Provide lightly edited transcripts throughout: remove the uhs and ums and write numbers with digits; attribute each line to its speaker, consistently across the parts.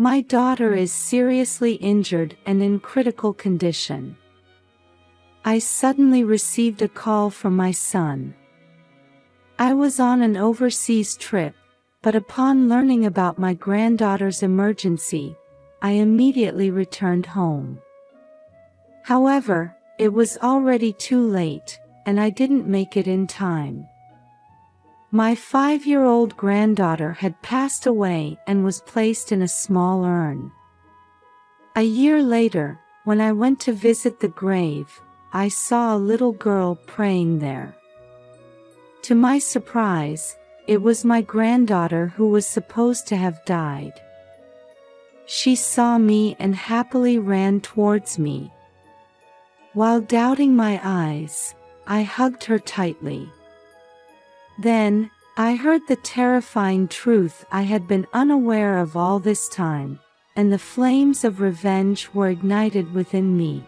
Speaker 1: My daughter is seriously injured and in critical condition. I suddenly received a call from my son. I was on an overseas trip, but upon learning about my granddaughter's emergency, I immediately returned home. However, it was already too late, and I didn't make it in time. My 5-year-old granddaughter had passed away and was placed in a small urn. A year later, when I went to visit the grave, I saw a little girl praying there. To my surprise, it was my granddaughter who was supposed to have died. She saw me and happily ran towards me. While doubting my eyes, I hugged her tightly. Then, I heard the terrifying truth I had been unaware of all this time, and the flames of revenge were ignited within me.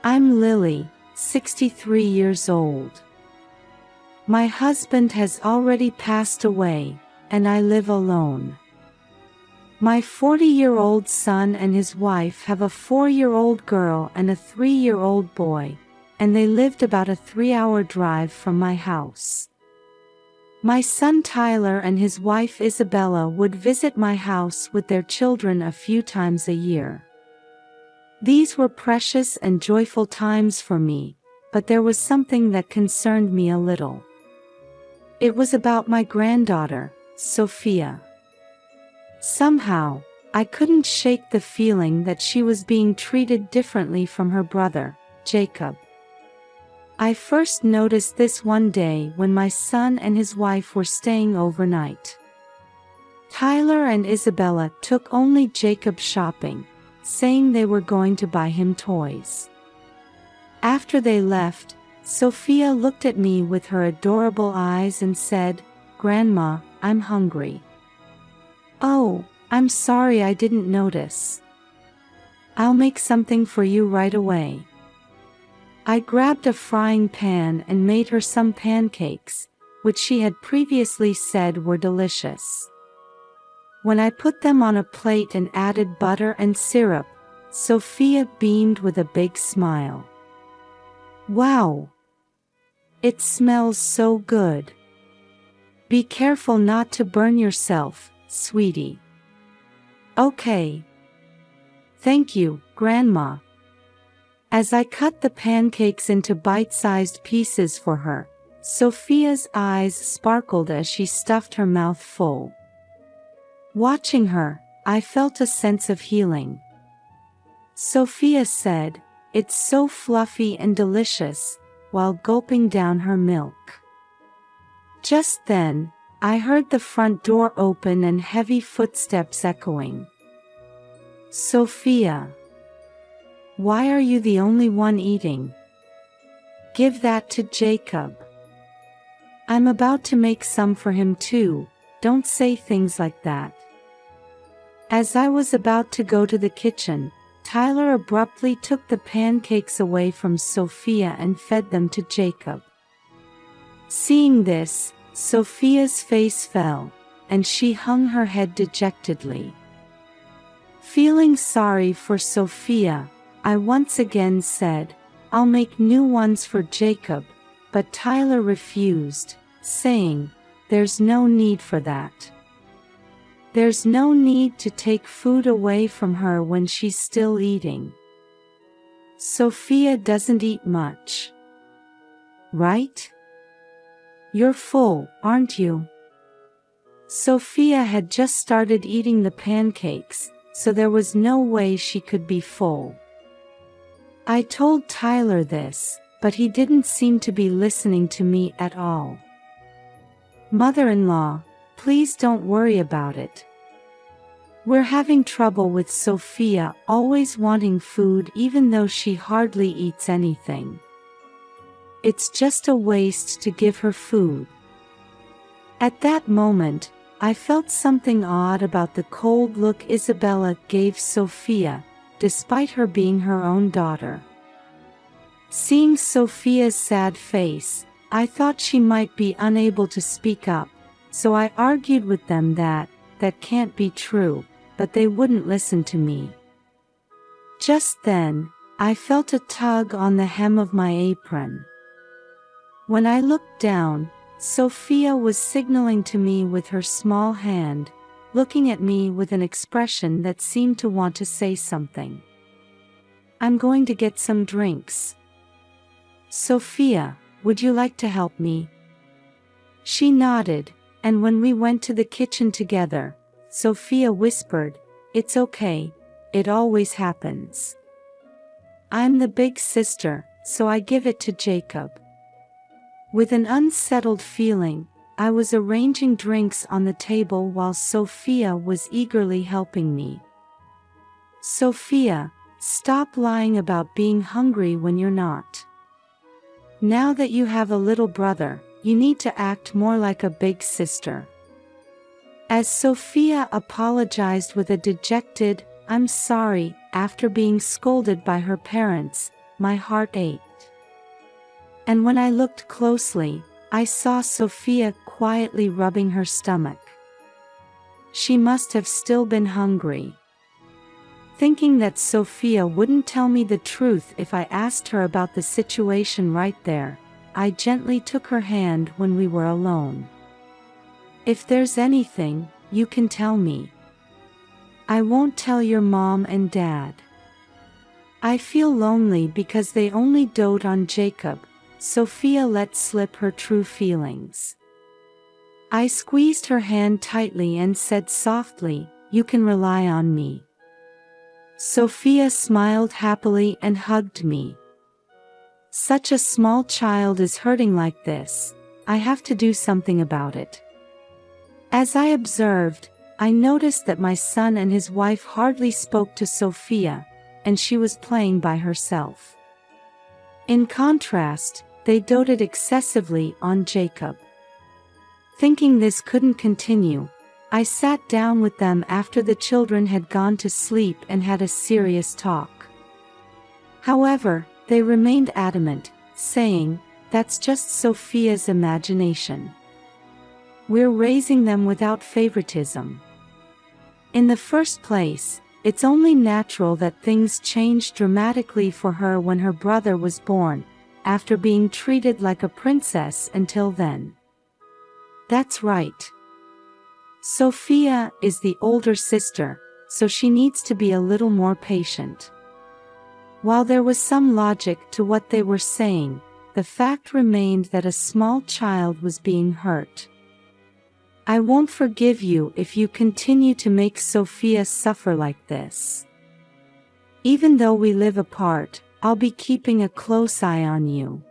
Speaker 1: I'm Lily, 63 years old. My husband has already passed away, and I live alone. My 40-year-old son and his wife have a 4-year-old girl and a 3-year-old boy, and they lived about a 3-hour drive from my house. My son Tyler and his wife Isabella would visit my house with their children a few times a year. These were precious and joyful times for me, but there was something that concerned me a little. It was about my granddaughter, Sophia. Somehow, I couldn't shake the feeling that she was being treated differently from her brother, Jacob. I first noticed this one day when my son and his wife were staying overnight. Tyler and Isabella took only Jacob shopping, saying they were going to buy him toys. After they left, Sophia looked at me with her adorable eyes and said, "Grandma, I'm hungry." "Oh, I'm sorry I didn't notice. I'll make something for you right away." I grabbed a frying pan and made her some pancakes, which she had previously said were delicious. When I put them on a plate and added butter and syrup, Sophia beamed with a big smile. "Wow! It smells so good. Be careful not to burn yourself, sweetie." "Okay. Thank you, Grandma." As I cut the pancakes into bite-sized pieces for her, Sophia's eyes sparkled as she stuffed her mouth full. Watching her, I felt a sense of healing. Sophia said, "It's so fluffy and delicious," while gulping down her milk. Just then, I heard the front door open and heavy footsteps echoing. "Sophia, why are you the only one eating? Give that to Jacob. I'm about to make some for him too, don't say things like that." As I was about to go to the kitchen, Tyler abruptly took the pancakes away from Sophia and fed them to Jacob. Seeing this, Sophia's face fell, and she hung her head dejectedly. Feeling sorry for Sophia, I once again said, "I'll make new ones for Jacob," but Tyler refused, saying, "There's no need for that. There's no need to take food away from her when she's still eating. Sophia doesn't eat much. Right? You're full, aren't you?" Sophia had just started eating the pancakes, so there was no way she could be full. I told Tyler this, but he didn't seem to be listening to me at all. "Mother-in-law, please don't worry about it. We're having trouble with Sophia always wanting food even though she hardly eats anything. It's just a waste to give her food." At that moment, I felt something odd about the cold look Isabella gave Sophia, despite her being her own daughter. Seeing Sophia's sad face, I thought she might be unable to speak up, so I argued with them that can't be true, but they wouldn't listen to me. Just then, I felt a tug on the hem of my apron. When I looked down, Sophia was signaling to me with her small hand, looking at me with an expression that seemed to want to say something. "I'm going to get some drinks. Sophia, would you like to help me?" She nodded, and when we went to the kitchen together, Sophia whispered, "It's okay, it always happens. I'm the big sister, so I give it to Jacob." With an unsettled feeling, I was arranging drinks on the table while Sophia was eagerly helping me. "Sophia, stop lying about being hungry when you're not. Now that you have a little brother, you need to act more like a big sister." As Sophia apologized with a dejected, "I'm sorry," after being scolded by her parents, my heart ached. And when I looked closely, I saw Sophia quietly rubbing her stomach. She must have still been hungry. Thinking that Sophia wouldn't tell me the truth if I asked her about the situation right there, I gently took her hand when we were alone. "If there's anything, you can tell me. I won't tell your mom and dad. I feel lonely because they only dote on Jacob." Sophia let slip her true feelings. I squeezed her hand tightly and said softly, "You can rely on me." Sophia smiled happily and hugged me. "Such a small child is hurting like this. I have to do something about it." As I observed, I noticed that my son and his wife hardly spoke to Sophia, and she was playing by herself. In contrast, they doted excessively on Jacob. Thinking this couldn't continue, I sat down with them after the children had gone to sleep and had a serious talk. However, they remained adamant, saying, "That's just Sophia's imagination. We're raising them without favoritism. In the first place, it's only natural that things changed dramatically for her when her brother was born, after being treated like a princess until then. That's right. Sophia is the older sister, so she needs to be a little more patient." While there was some logic to what they were saying, the fact remained that a small child was being hurt. "I won't forgive you if you continue to make Sophia suffer like this. Even though we live apart, I'll be keeping a close eye on you."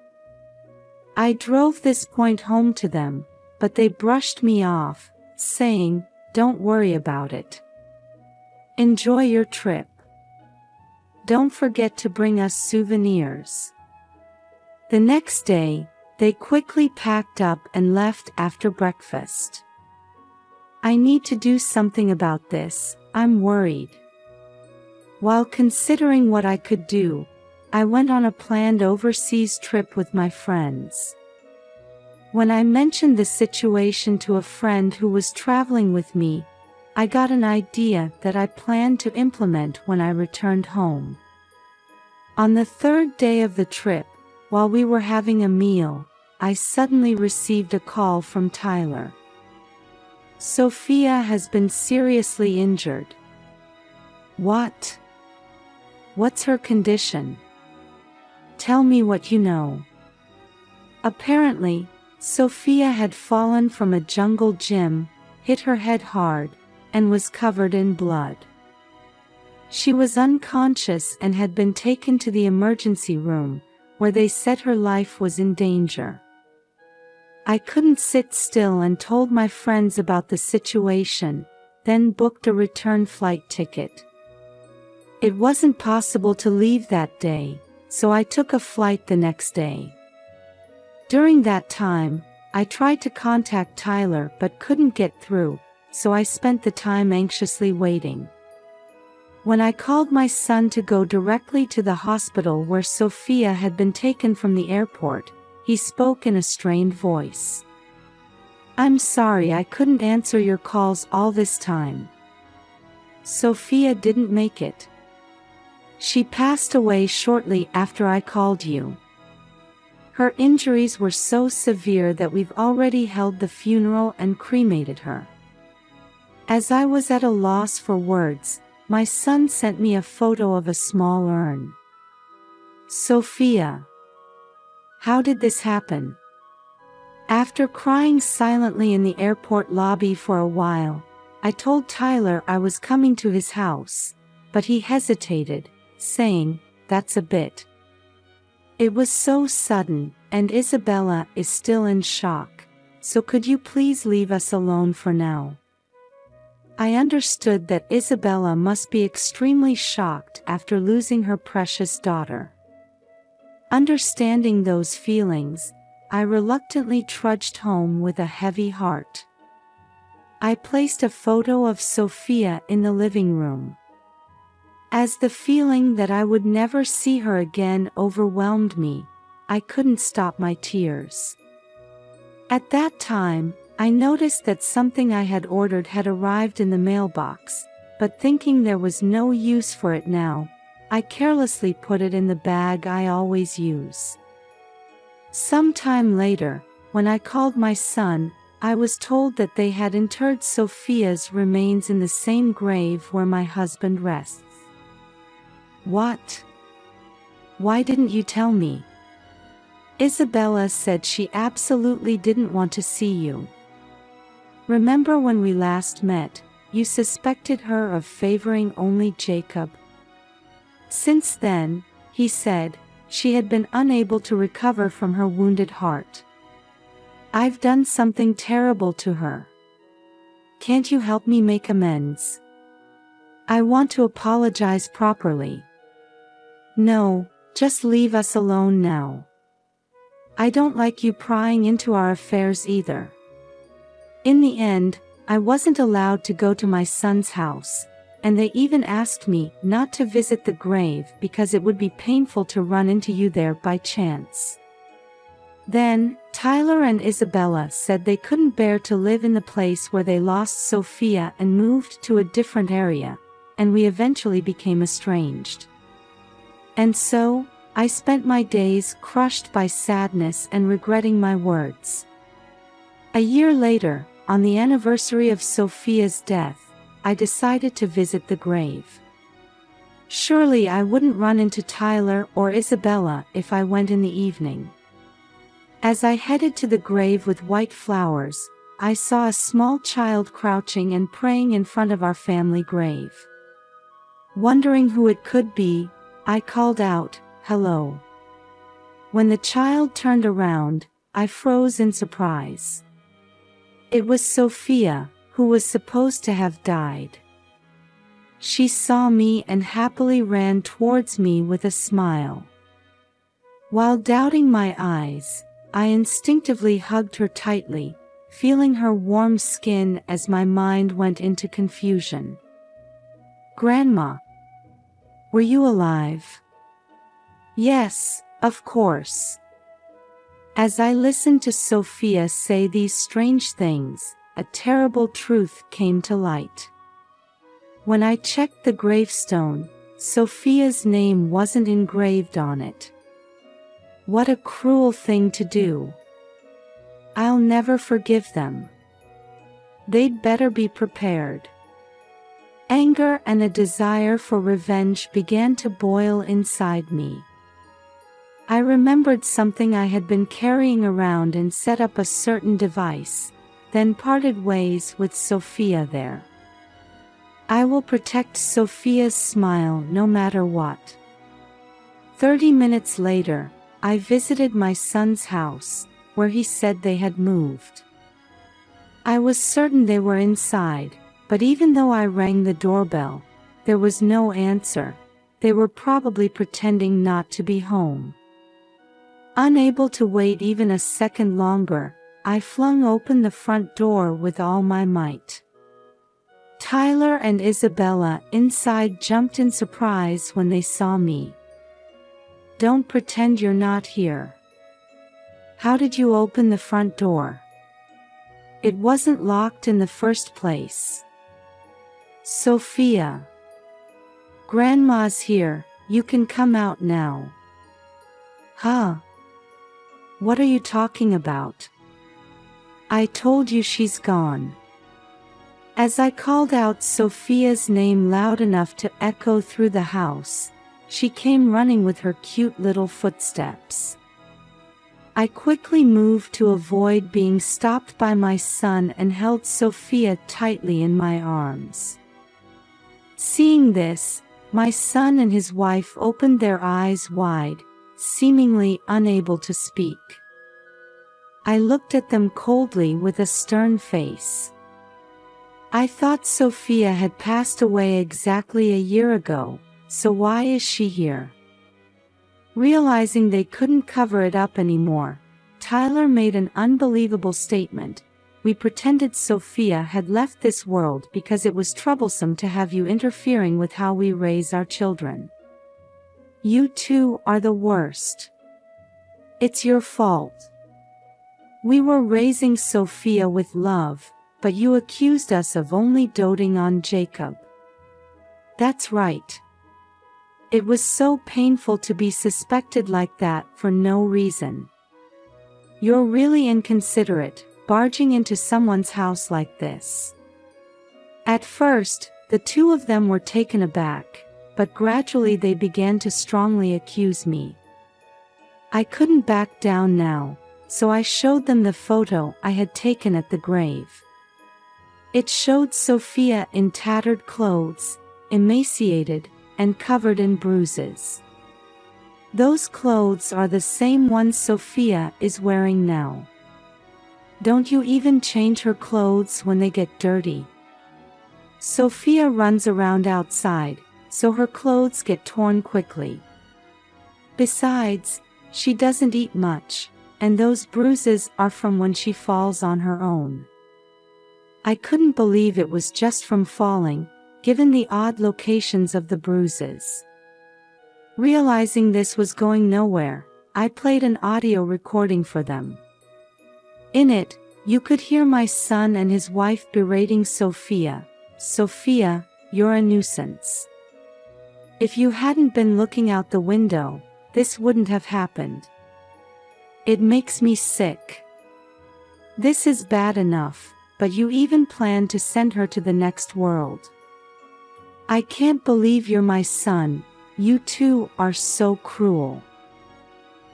Speaker 1: I drove this point home to them, but they brushed me off, saying, "Don't worry about it. Enjoy your trip. Don't forget to bring us souvenirs." The next day, they quickly packed up and left after breakfast. "I need to do something about this, I'm worried." While considering what I could do, I went on a planned overseas trip with my friends. When I mentioned the situation to a friend who was traveling with me, I got an idea that I planned to implement when I returned home. On the third day of the trip, while we were having a meal, I suddenly received a call from Tyler. "Sophia has been seriously injured." "What? What's her condition? Tell me what you know." Apparently, Sophia had fallen from a jungle gym, hit her head hard, and was covered in blood. She was unconscious and had been taken to the emergency room, where they said her life was in danger. I couldn't sit still and told my friends about the situation, then booked a return flight ticket. It wasn't possible to leave that day, so I took a flight the next day. During that time, I tried to contact Tyler but couldn't get through, so I spent the time anxiously waiting. When I called my son to go directly to the hospital where Sophia had been taken from the airport, he spoke in a strained voice. "I'm sorry I couldn't answer your calls all this time. Sophia didn't make it. She passed away shortly after I called you. Her injuries were so severe that we've already held the funeral and cremated her." As I was at a loss for words, my son sent me a photo of a small urn. "Sophia, how did this happen?" After crying silently in the airport lobby for a while, I told Tyler I was coming to his house, but he hesitated, saying, "That's a bit." It was so sudden, and Isabella is still in shock, so could you please leave us alone for now? I understood that Isabella must be extremely shocked after losing her precious daughter. Understanding those feelings, I reluctantly trudged home with a heavy heart. I placed a photo of Sophia in the living room. As the feeling that I would never see her again overwhelmed me, I couldn't stop my tears. At that time, I noticed that something I had ordered had arrived in the mailbox, but thinking there was no use for it now, I carelessly put it in the bag I always use. Some time later, when I called my son, I was told that they had interred Sophia's remains in the same grave where my husband rests. What? Why didn't you tell me? Isabella said she absolutely didn't want to see you. Remember when we last met, you suspected her of favoring only Jacob? Since then, he said, she had been unable to recover from her wounded heart. I've done something terrible to her. Can't you help me make amends? I want to apologize properly. No, just leave us alone now. I don't like you prying into our affairs either. In the end, I wasn't allowed to go to my son's house, and they even asked me not to visit the grave because it would be painful to run into you there by chance. Then, Tyler and Isabella said they couldn't bear to live in the place where they lost Sophia and moved to a different area, and we eventually became estranged. And so, I spent my days crushed by sadness and regretting my words. A year later, on the anniversary of Sophia's death, I decided to visit the grave. Surely I wouldn't run into Tyler or Isabella if I went in the evening. As I headed to the grave with white flowers, I saw a small child crouching and praying in front of our family grave. Wondering who it could be, I called out, "Hello." When the child turned around, I froze in surprise. It was Sophia, who was supposed to have died. She saw me and happily ran towards me with a smile. While doubting my eyes, I instinctively hugged her tightly, feeling her warm skin as my mind went into confusion. "Grandma, were you alive?" "Yes, of course." As I listened to Sophia say these strange things, a terrible truth came to light. When I checked the gravestone, Sophia's name wasn't engraved on it. What a cruel thing to do. I'll never forgive them. They'd better be prepared. Anger and a desire for revenge began to boil inside me. I remembered something I had been carrying around and set up a certain device, then parted ways with Sophia there. I will protect Sophia's smile no matter what. 30 minutes later, I visited my son's house, where he said they had moved. I was certain they were inside, but even though I rang the doorbell, there was no answer. They were probably pretending not to be home. Unable to wait even a second longer, I flung open the front door with all my might. Tyler and Isabella inside jumped in surprise when they saw me. "Don't pretend you're not here. How did you open the front door? It wasn't locked in the first place." Sophia. Grandma's here, you can come out now. Huh? What are you talking about? I told you she's gone. As I called out Sophia's name loud enough to echo through the house, she came running with her cute little footsteps. I quickly moved to avoid being stopped by my son and held Sophia tightly in my arms. Seeing this, my son and his wife opened their eyes wide, seemingly unable to speak. I looked at them coldly with a stern face. I thought Sophia had passed away exactly a year ago, so why is she here? Realizing they couldn't cover it up anymore, Tyler made an unbelievable statement. We pretended Sophia had left this world because it was troublesome to have you interfering with how we raise our children. You two are the worst. It's your fault. We were raising Sophia with love, but you accused us of only doting on Jacob. That's right. It was so painful to be suspected like that for no reason. You're really inconsiderate, barging into someone's house like this. At first, the two of them were taken aback, but gradually they began to strongly accuse me. I couldn't back down now, so I showed them the photo I had taken at the grave. It showed Sophia in tattered clothes, emaciated, and covered in bruises. Those clothes are the same ones Sophia is wearing now. Don't you even change her clothes when they get dirty? Sophia runs around outside, so her clothes get torn quickly. Besides, she doesn't eat much, and those bruises are from when she falls on her own. I couldn't believe it was just from falling, given the odd locations of the bruises. Realizing this was going nowhere, I played an audio recording for them. In it, you could hear my son and his wife berating Sophia. Sophia, you're a nuisance. If you hadn't been looking out the window, this wouldn't have happened. It makes me sick. This is bad enough, but you even plan to send her to the next world. I can't believe you're my son, you two are so cruel.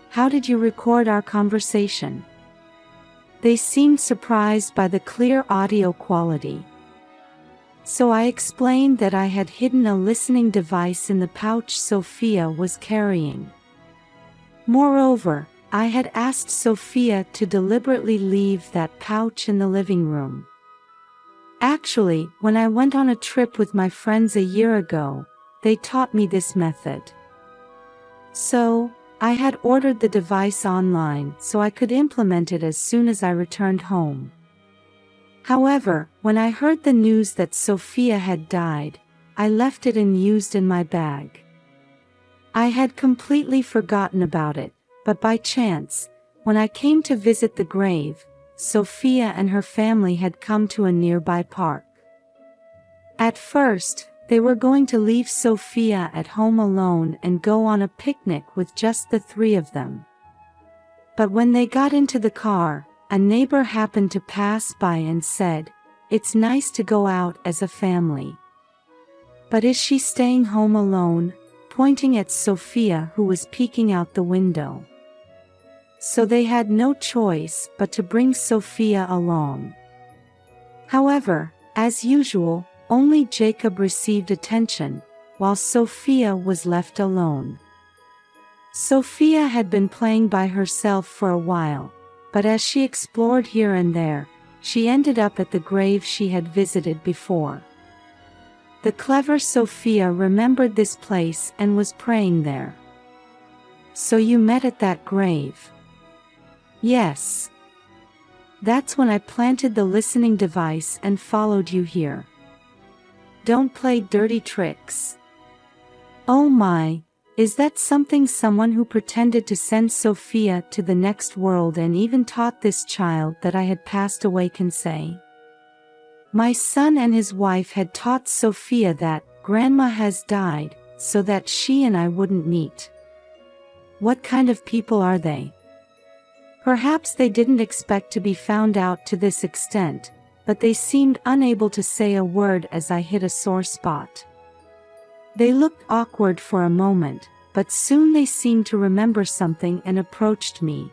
Speaker 1: How did you record our conversation? They seemed surprised by the clear audio quality. So I explained that I had hidden a listening device in the pouch Sophia was carrying. Moreover, I had asked Sophia to deliberately leave that pouch in the living room. Actually, when I went on a trip with my friends a year ago, they taught me this method. So, I had ordered the device online so I could implement it as soon as I returned home. However, when I heard the news that Sophia had died, I left it unused in my bag. I had completely forgotten about it, but by chance, when I came to visit the grave, Sophia and her family had come to a nearby park. At first, they were going to leave Sophia at home alone and go on a picnic with just the three of them. But when they got into the car, a neighbor happened to pass by and said, "It's nice to go out as a family. But is she staying home alone?" pointing at Sophia, who was peeking out the window. So they had no choice but to bring Sophia along. However, as usual, only Jacob received attention, while Sophia was left alone. Sophia had been playing by herself for a while, but as she explored here and there, she ended up at the grave she had visited before. The clever Sophia remembered this place and was praying there. "So you met at that grave?" "Yes. That's when I planted the listening device and followed you here. Don't play dirty tricks." "Oh my, is that something someone who pretended to send Sophia to the next world and even taught this child that I had passed away can say?" My son and his wife had taught Sophia that Grandma has died, so that she and I wouldn't meet. What kind of people are they? Perhaps they didn't expect to be found out to this extent, but they seemed unable to say a word as I hit a sore spot. They looked awkward for a moment, but soon they seemed to remember something and approached me.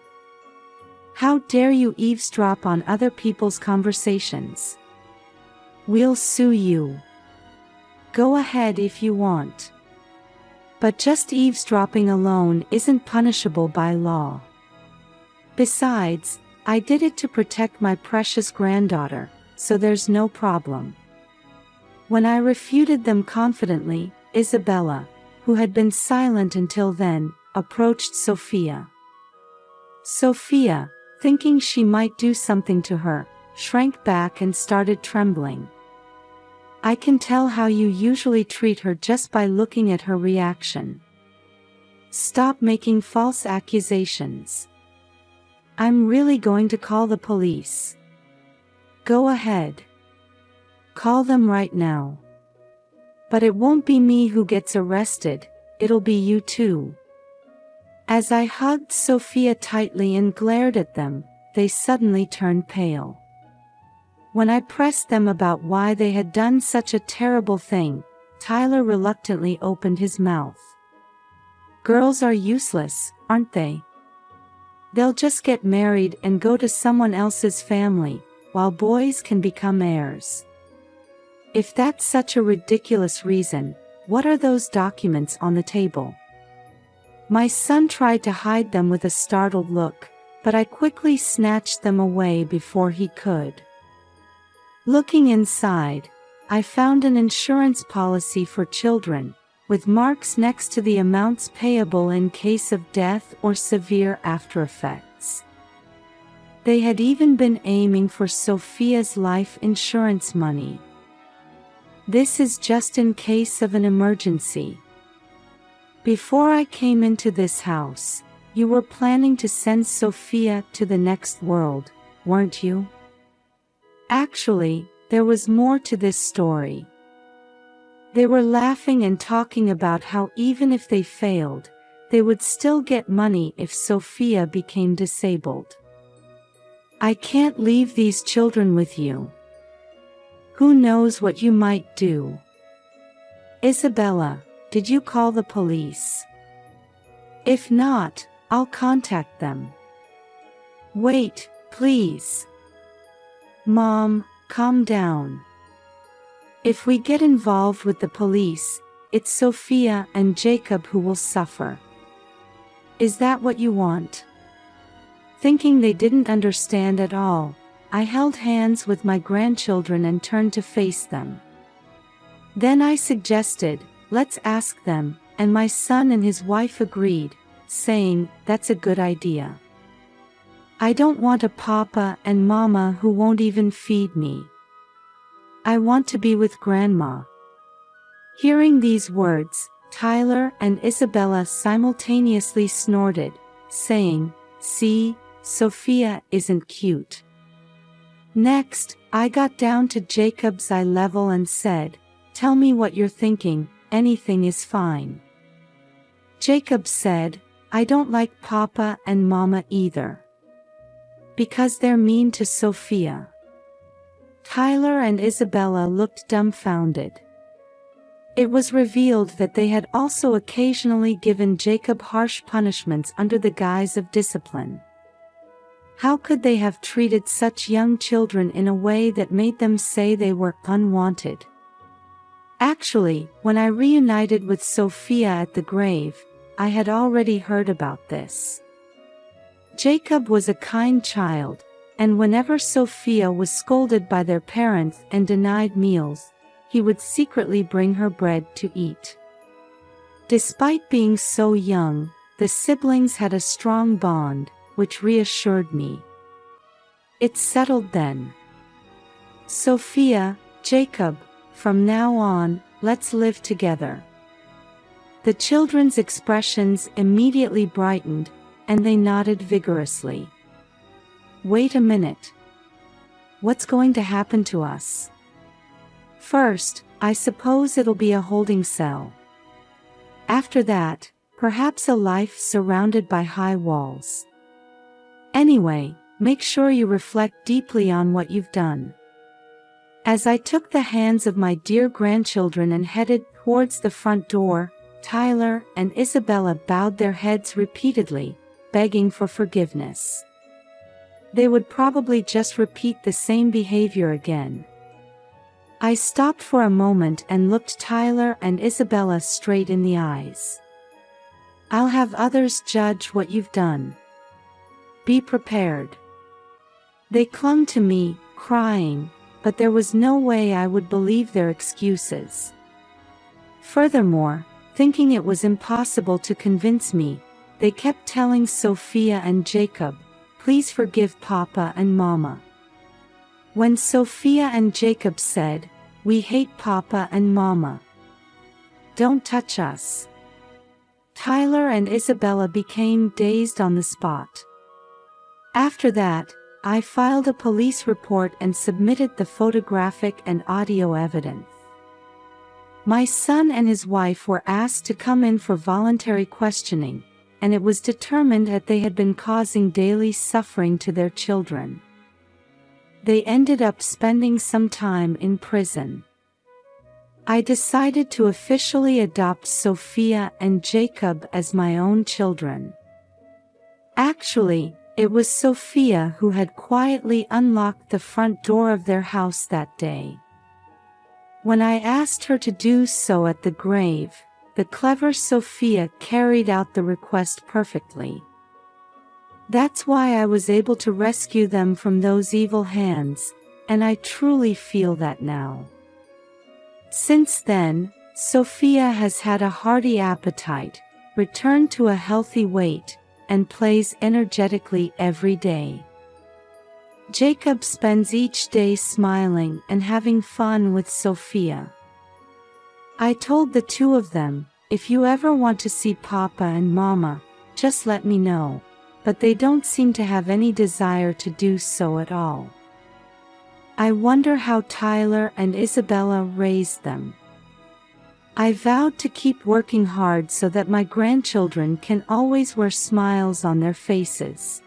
Speaker 1: How dare you eavesdrop on other people's conversations? We'll sue you. Go ahead if you want. But just eavesdropping alone isn't punishable by law. Besides, I did it to protect my precious granddaughter, so there's no problem. When I refuted them confidently, Isabella, who had been silent until then, approached Sophia. Sophia, thinking she might do something to her, shrank back and started trembling. I can tell how you usually treat her just by looking at her reaction. Stop making false accusations. I'm really going to call the police. Go ahead. Call them right now. But it won't be me who gets arrested, it'll be you too. As I hugged Sophia tightly and glared at them, they suddenly turned pale. When I pressed them about why they had done such a terrible thing, Tyler reluctantly opened his mouth. Girls are useless, aren't they? They'll just get married and go to someone else's family, while boys can become heirs. If that's such a ridiculous reason, what are those documents on the table? My son tried to hide them with a startled look, but I quickly snatched them away before he could. Looking inside, I found an insurance policy for children, with marks next to the amounts payable in case of death or severe after-effects. They had even been aiming for Sophia's life insurance money. This is just in case of an emergency. Before I came into this house, you were planning to send Sophia to the next world, weren't you? Actually, there was more to this story. They were laughing and talking about how even if they failed, they would still get money if Sophia became disabled. I can't leave these children with you. Who knows what you might do? Isabella, did you call the police? If not, I'll contact them. Wait, please. Mom, calm down. If we get involved with the police, it's Sophia and Jacob who will suffer. Is that what you want? Thinking they didn't understand at all, I held hands with my grandchildren and turned to face them. Then I suggested, let's ask them, and my son and his wife agreed, saying, that's a good idea. I don't want a papa and mama who won't even feed me. I want to be with Grandma. Hearing these words, Tyler and Isabella simultaneously snorted, saying, see, Sophia isn't cute. Next, I got down to Jacob's eye level and said, tell me what you're thinking, anything is fine. Jacob said, I don't like Papa and Mama either. Because they're mean to Sophia. Tyler and Isabella looked dumbfounded. It was revealed that they had also occasionally given Jacob harsh punishments under the guise of discipline. How could they have treated such young children in a way that made them say they were unwanted? Actually, when I reunited with Sophia at the grave, I had already heard about this. Jacob was a kind child, and whenever Sophia was scolded by their parents and denied meals, he would secretly bring her bread to eat. Despite being so young, the siblings had a strong bond, which reassured me. It's settled then. Sophia, Jacob, from now on, let's live together. The children's expressions immediately brightened, and they nodded vigorously. Wait a minute. What's going to happen to us? First, I suppose it'll be a holding cell. After that, perhaps a life surrounded by high walls. Anyway, make sure you reflect deeply on what you've done. As I took the hands of my dear grandchildren and headed towards the front door, Tyler and Isabella bowed their heads repeatedly, begging for forgiveness. They would probably just repeat the same behavior again. I stopped for a moment and looked Tyler and Isabella straight in the eyes. I'll have others judge what you've done. Be prepared. They clung to me, crying, but there was no way I would believe their excuses. Furthermore, thinking it was impossible to convince me, they kept telling Sophia and Jacob, "Please forgive Papa and Mama." When Sophia and Jacob said, "We hate Papa and Mama. Don't touch us," Tyler and Isabella became dazed on the spot. After that, I filed a police report and submitted the photographic and audio evidence. My son and his wife were asked to come in for voluntary questioning, and it was determined that they had been causing daily suffering to their children. They ended up spending some time in prison. I decided to officially adopt Sophia and Jacob as my own children. Actually, it was Sophia who had quietly unlocked the front door of their house that day. When I asked her to do so at the grave, the clever Sophia carried out the request perfectly. That's why I was able to rescue them from those evil hands, and I truly feel that now. Since then, Sophia has had a hearty appetite, returned to a healthy weight, and plays energetically every day. Jacob spends each day smiling and having fun with Sophia. I told the two of them, "If you ever want to see Papa and Mama, just let me know," but they don't seem to have any desire to do so at all. I wonder how Tyler and Isabella raised them. I vowed to keep working hard so that my grandchildren can always wear smiles on their faces.